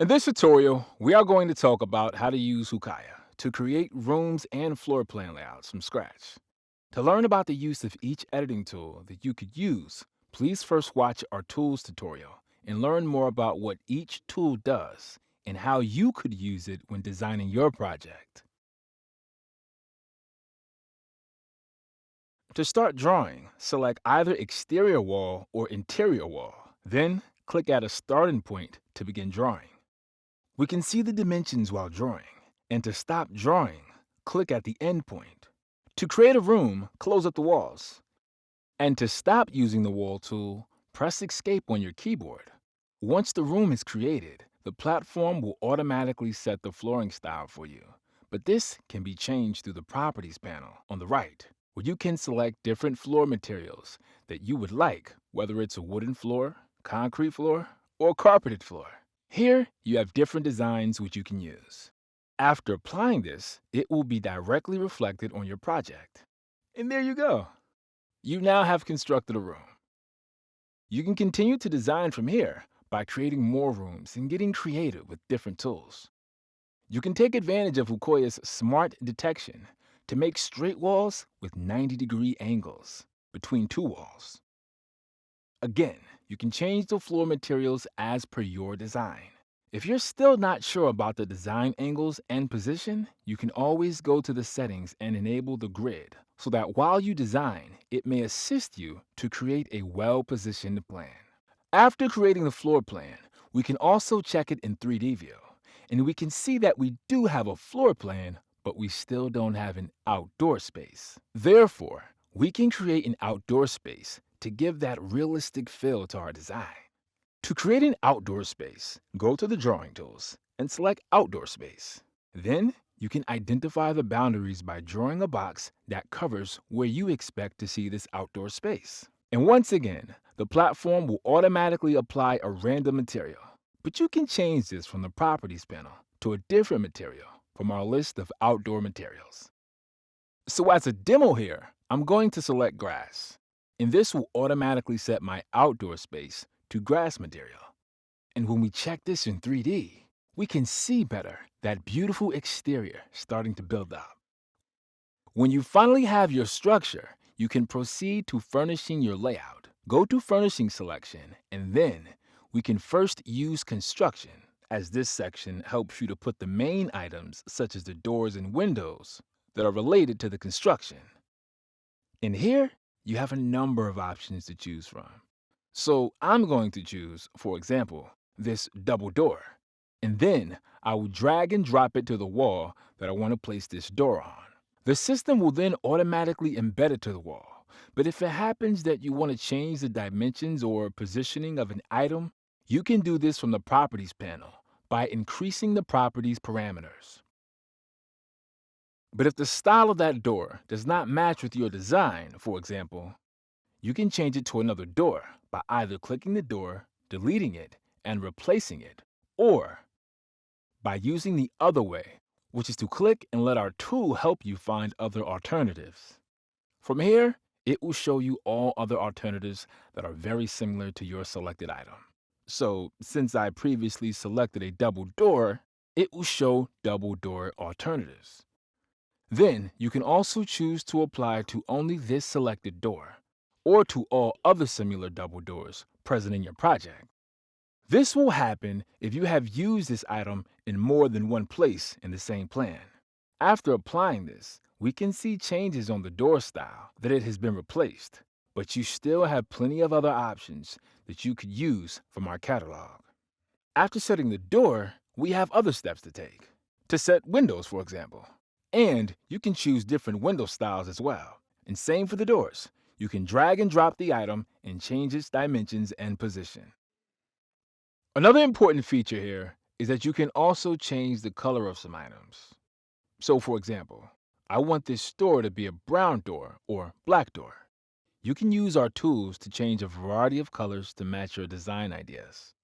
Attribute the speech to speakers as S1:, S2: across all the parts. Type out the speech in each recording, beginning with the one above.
S1: In this tutorial, we are going to talk about how to use Hukaya to create rooms and floor plan layouts from scratch. To learn about the use of each editing tool that you could use, please first watch our tools tutorial and learn more about what each tool does and how you could use it when designing your project. To start drawing, select either exterior wall or interior wall. Then, click at a starting point to begin drawing. We can see the dimensions while drawing, and to stop drawing, click at the end point. To create a room, close up the walls. And to stop using the wall tool, press Escape on your keyboard. Once the room is created, the platform will automatically set the flooring style for you. But this can be changed through the Properties panel on the right, where you can select different floor materials that you would like, whether it's a wooden floor, concrete floor, or carpeted floor. Here, you have different designs which you can use. After applying this, it will be directly reflected on your project. And there you go. You now have constructed a room. You can continue to design from here by creating more rooms and getting creative with different tools. You can take advantage of Hukoya's smart detection to make straight walls with 90-degree angles between two walls. Again, you can change the floor materials as per your design. If you're still not sure about the design angles and position, you can always go to the settings and enable the grid so that while you design, it may assist you to create a well-positioned plan. After creating the floor plan, we can also check it in 3D view, and we can see that we do have a floor plan, but we still don't have an outdoor space. Therefore, we can create an outdoor space to give that realistic feel to our design. To create an outdoor space, go to the drawing tools and select Outdoor Space. Then, you can identify the boundaries by drawing a box that covers where you expect to see this outdoor space. And once again, the platform will automatically apply a random material. But you can change this from the Properties panel to a different material from our list of outdoor materials. So as a demo here, I'm going to select grass, and this will automatically set my outdoor space to grass material. And when we check this in 3D, we can see better that beautiful exterior starting to build up. When you finally have your structure, you can proceed to furnishing your layout. Go to Furnishing selection, and then we can first use construction, as this section helps you to put the main items such as the doors and windows that are related to the construction. In here, you have a number of options to choose from. So I'm going to choose, for example, this double door. And then I will drag and drop it to the wall that I want to place this door on. The system will then automatically embed it to the wall. But if it happens that you want to change the dimensions or positioning of an item, you can do this from the Properties panel by increasing the properties parameters. But if the style of that door does not match with your design, for example, you can change it to another door by either clicking the door, deleting it, and replacing it, or by using the other way, which is to click and let our tool help you find other alternatives. From here, it will show you all other alternatives that are very similar to your selected item. So, since I previously selected a double door, it will show double door alternatives. Then, you can also choose to apply to only this selected door, or to all other similar double doors present in your project. This will happen if you have used this item in more than one place in the same plan. After applying this, we can see changes on the door style that it has been replaced, but you still have plenty of other options that you could use from our catalog. After setting the door, we have other steps to take. To set windows, for example. And you can choose different window styles as well. And same for the doors. You can drag and drop the item and change its dimensions and position. Another important feature here is that you can also change the color of some items. So for example, I want this door to be a brown door or black door. You can use our tools to change a variety of colors to match your design ideas.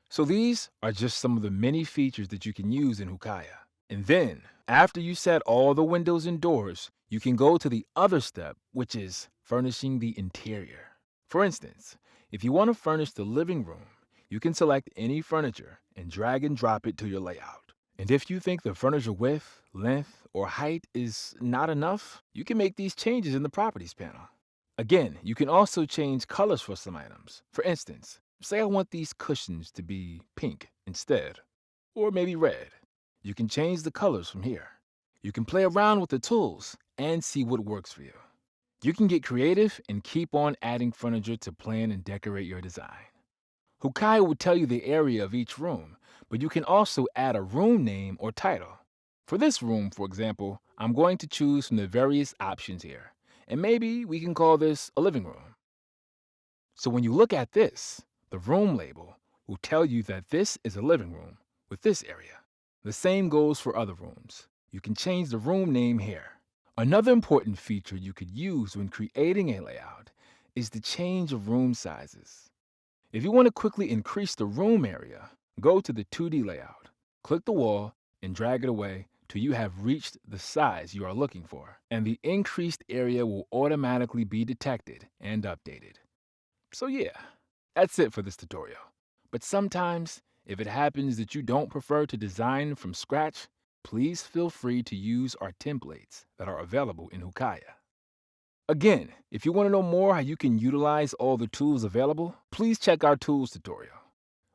S1: So these are just some of the many features that you can use in Hukaya. And then, after you set all the windows and doors, you can go to the other step, which is furnishing the interior. For instance, if you want to furnish the living room, You can select any furniture and drag and drop it to your layout. And if you think the furniture width, length, or height is not enough, you can make these changes in the Properties panel. Again, you can also change colors for some items. For instance, say I want these cushions to be pink instead, or maybe red. You can change the colors from here. You can play around with the tools and see what works for you. You can get creative and keep on adding furniture to plan and decorate your design. Hukaya will tell you the area of each room, but you can also add a room name or title. For this room, for example, I'm going to choose from the various options here, and maybe we can call this a living room. So when you look at this, the room label will tell you that this is a living room with this area. The same goes for other rooms. You can change the room name here. Another important feature you could use when creating a layout is the change of room sizes. If you want to quickly increase the room area, go to the 2D layout, click the wall, and drag it away till you have reached the size you are looking for, and the increased area will automatically be detected and updated. So yeah, that's it for this tutorial. But sometimes, if it happens that you don't prefer to design from scratch, please feel free to use our templates that are available in Hukaya. Again, if you want to know more how you can utilize all the tools available, please check our tools tutorial.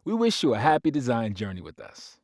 S1: We wish you a happy design journey with us.